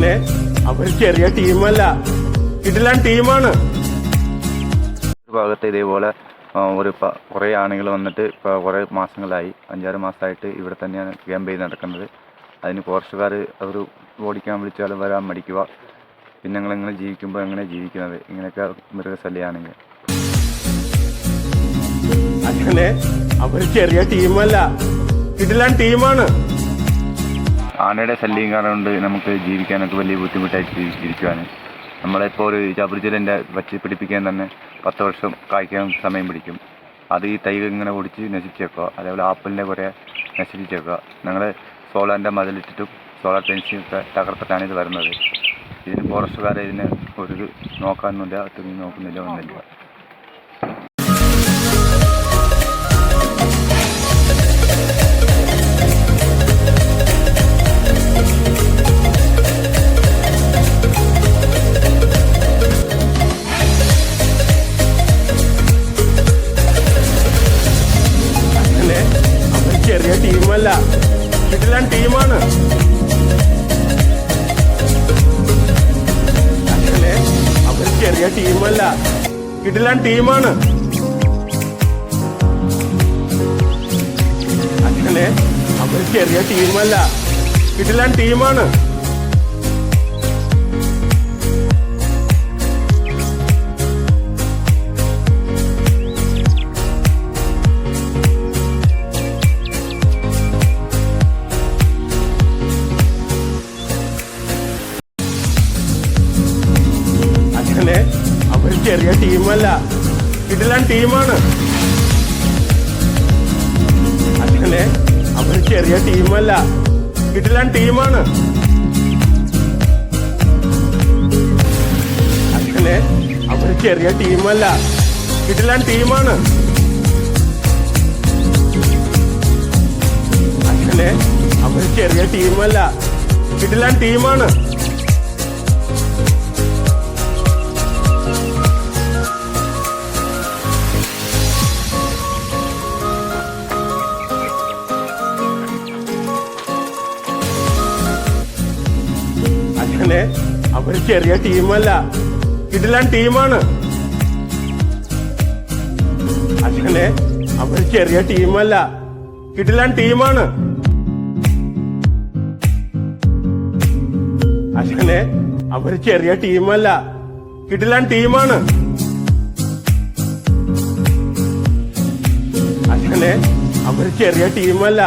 അങ്ങനെ അവർ ചെറിയ ടീമല്ല, കിടിലൻ ടീമാണ്. ഭാഗത്ത് ഇതേപോലെ കുറേ ആളുകൾ വന്നിട്ട് ഇപ്പോൾ കുറേ മാസങ്ങളായി, 5-6 മാസമായിട്ട് ഇവിടെ തന്നെയാണ് ക്യാമ്പയിൻ നടക്കുന്നത്. അതിന് ഫോറസ്റ്റുകാർ അവർ ഓടിക്കാൻ വിളിച്ചാലും വരാൻ മടിക്കുക. പിന്നെ ഞങ്ങളെങ്ങനെ ജീവിക്കുമ്പോൾ എങ്ങനെ ജീവിക്കുന്നത്, ഇങ്ങനെയൊക്കെ മൃഗശല്യമാണെങ്കിൽ. അങ്ങനെ അവർ ചെറിയ ടീമല്ല, കിടിലൻ ടീമാണ്. ആനയുടെ ശല്യം കാരണം നമുക്ക് ജീവിക്കാനൊക്കെ വലിയ ബുദ്ധിമുട്ടായിട്ട് ഇരിക്കുകയാണ്. നമ്മളിപ്പോൾ ഒരു ജാബുർജലിൻ്റെ വച്ച് പിടിപ്പിക്കാൻ തന്നെ 10 വർഷം കായ്ക്കാൻ സമയം പിടിക്കും. അത് ഈ തൈ ഇങ്ങനെ ഒടിച്ച് നശിച്ചേക്കുക. അതേപോലെ ആപ്പിളിൻ്റെ കുറേ നശിപ്പിച്ചേക്കുക. ഞങ്ങൾ സോളാറിൻ്റെ മതിലിട്ടിട്ടും സോളാർ ഫെൻസിങ്ങൊക്കെ തകർത്തിട്ടാണ് ഇത് വരുന്നത്. ഇതിന് ഫോറസ്റ്റുകാരെ ഇതിനെ ഒരു നോക്കാനൊന്നുമില്ല, തിരിഞ്ഞ് നോക്കുന്നില്ല, ഒന്നുമില്ല. ചെറിയ ടീമല്ല, കിടിലൻ ടീമാണ്. അങ്ങനെ അവർ ചെറിയ ടീമല്ല, കിടിലൻ ടീമാണ്. അങ്ങനെ അവർ ചെറിയ ടീമല്ല, കിടിലൻ ടീമാണ്. അങ്ങനെ അവർ ചെറിയ ടീമല്ല, കിടിലൻ ടീമാണ്. അങ്ങനെ അവർ ചെറിയ ടീമല്ല, കിടിലൻ ടീമാണ്. അങ്ങനെ അവർ ചെറിയ ടീമല്ല, കിടിലൻ ടീമാണ്. അങ്ങനെ അവർ ചെറിയ ടീമല്ല, കിടിലൻ ടീമാണ്. അങ്ങനെ അവർ ചെറിയ ടീമല്ല, കിടിലൻ ടീമാണ്. അങ്ങനെ അവർ ചെറിയ ടീമല്ല, കിടിലൻ ടീമാണ്. അങ്ങനെ അവർ ചെറിയ ടീമല്ല, കിടിലൻ ടീമാണ്. അങ്ങനെ അവർ ചെറിയ ടീമല്ല,